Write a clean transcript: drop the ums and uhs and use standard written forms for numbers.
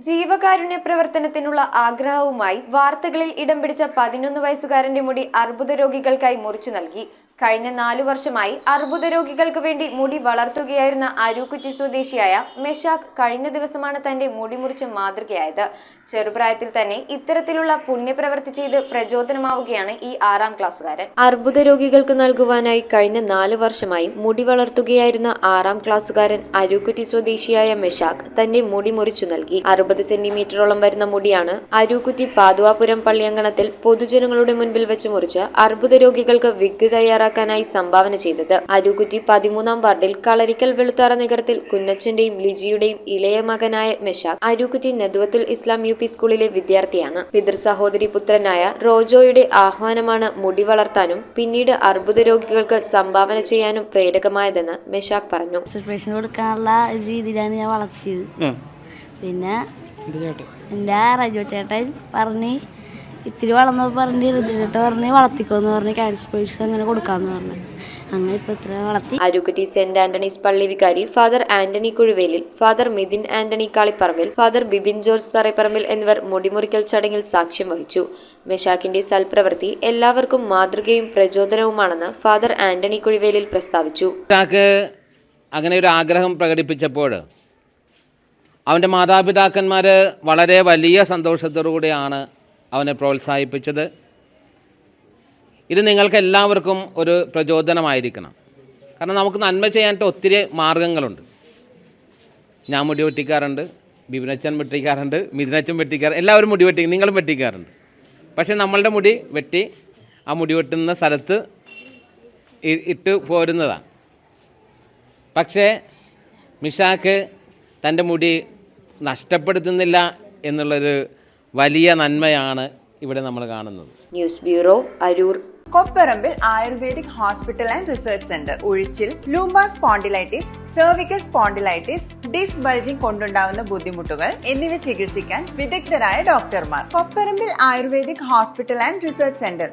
ജീവകാരുണ്യ പ്രവർത്തനത്തിനുള്ള ആഗ്രഹവുമായി വാർത്തകളിൽ ഇടം പിടിച്ച 11 വയസ്സുകാരന്റെ മുടി അർബുദ രോഗികൾക്കായി മുറിച്ചു നൽകി. കഴിഞ്ഞ 4 വർഷമായി അർബുദ രോഗികൾക്ക് വേണ്ടി മുടി വളർത്തുകയായിരുന്ന അരൂക്കുറ്റി സ്വദേശിയായ മെഷാഖ് കഴിഞ്ഞ ദിവസമാണ് തന്റെ മുടി മുറിച്ച് മാതൃകയായത്. ചെറുപ്രായത്തിൽ തന്നെ ഇത്തരത്തിലുള്ള പുണ്യപ്രവൃത്തി ചെയ്ത് പ്രചോദനമാവുകയാണ് ഈ 6ാം ക്ലാസ്സുകാരൻ. അർബുദ രോഗികൾക്ക് നൽകുവാനായി കഴിഞ്ഞ 4 വർഷമായി മുടി വളർത്തുകയായിരുന്ന 6ാം ക്ലാസ്സുകാരൻ അരൂക്കുറ്റി സ്വദേശിയായ മെഷാഖ് തന്റെ മുടി മുറിച്ചു നൽകി. 60 സെന്റിമീറ്ററോളം വരുന്ന മുടിയാണ് അരൂക്കുറ്റി പാതുവാപുരം പള്ളിയങ്കണത്തിൽ പൊതുജനങ്ങളുടെ മുൻപിൽ വെച്ച് മുറിച്ച് അർബുദ രോഗികൾക്ക് വിഗ് തയ്യാറാക്കാനായി സംഭാവന ചെയ്തത്. അരൂക്കുറ്റി 13ാം വാർഡിൽ കളരിക്കൽ വെളുത്താറ നഗരത്തിൽ കുന്നച്ചന്റെയും ലിജിയുടെയും ഇളയ മകനായ മെഷാഖ് അരൂക്കുറ്റി നദ്വത്തുൽ ഇസ്ലാം യു പി സ്കൂളിലെ വിദ്യാർത്ഥിയാണ്. പിതൃ സഹോദരി പുത്രനായ റോജോയുടെ ആഹ്വാനമാണ് മുടി വളർത്താനും പിന്നീട് അർബുദ രോഗികൾക്ക് സംഭാവന ചെയ്യാനും പ്രേരകമായതെന്ന് മെഷാഖ് പറഞ്ഞു. കൊടുക്കാനുള്ള രീതിയിലാണ് ഞാൻ വളർത്തിയത്. പിന്നെ എൻ്റെ റജോ ചേട്ടൻ പറഞ്ഞ് ഇത്തിരി വളർന്നപ്പോൾ പറഞ്ഞ് റജോ ചേട്ടൻ പറഞ്ഞ് വളർത്തിക്കോന്ന് പറഞ്ഞ് ക്യാൻസർ പേഷ്യൻ അങ്ങനെ കൊടുക്കാമെന്ന് പറഞ്ഞു. അങ്ങനെ ഇപ്പൊ ഇത്ര വളർത്തി. അരൂക്കുറ്റി സെന്റ് ആന്റണീസ് പള്ളി വികാരി father Antony Kuzhuvelil, father Mithin Antony Kalipparambil, father Bibin George Tharaiparambil എന്നിവർ മുടിമുറിക്കൽ ചടങ്ങിൽ സാക്ഷ്യം വഹിച്ചു. മെഷാഖിന്റെ സൽപ്രവൃത്തി എല്ലാവർക്കും മാതൃകയും പ്രചോദനവുമാണെന്ന് ഫാദർ ആന്റണി കുഴുവേലിൽ പ്രസ്താവിച്ചു. അങ്ങനെ ഒരു ആഗ്രഹം പ്രകടിപ്പിച്ചപ്പോൾ അവൻ്റെ മാതാപിതാക്കന്മാർ വളരെ വലിയ സന്തോഷത്തോടുകൂടിയാണ് അവനെ പ്രോത്സാഹിപ്പിച്ചത്. ഇത് നിങ്ങൾക്ക് എല്ലാവർക്കും ഒരു പ്രചോദനമായിരിക്കണം. കാരണം നമുക്ക് നന്മ ചെയ്യാനായിട്ട് ഒത്തിരി മാർഗങ്ങളുണ്ട്. ഞാൻ മുടി വെട്ടിക്കാറുണ്ട്, ബിബിനച്ചൻ വെട്ടിക്കാറുണ്ട്, മിഥുനച്ചൻ വെട്ടിക്കാറുണ്ട്, എല്ലാവരും മുടി വെട്ടി, നിങ്ങളും വെട്ടിക്കാറുണ്ട്. പക്ഷേ നമ്മളുടെ മുടി വെട്ടി ആ മുടി വെട്ടുന്ന സ്ഥലത്ത് ഇട്ട് പോരുന്നതാണ്. പക്ഷേ മിഷാക്ക് തൻ്റെ മുടി നഷ്ടപ്പെടുത്തുന്നില്ല എന്നുള്ളൊരു വലിയ നന്മയാണ് ഇവിടെ നമ്മൾ കാണുന്നത്. News bureau, Aroor. Kopparambil ayurvedic hospital and research centre. ഉഴിച്ചിൽ, lumbar spondylitis, cervical spondylitis, disc bulging കൊണ്ടുണ്ടാവുന്ന ബുദ്ധിമുട്ടുകൾ എന്നിവ ചികിത്സിക്കാൻ വിദഗ്ധരായ ഡോക്ടർമാർ. Kopparambil ayurvedic hospital and research centre.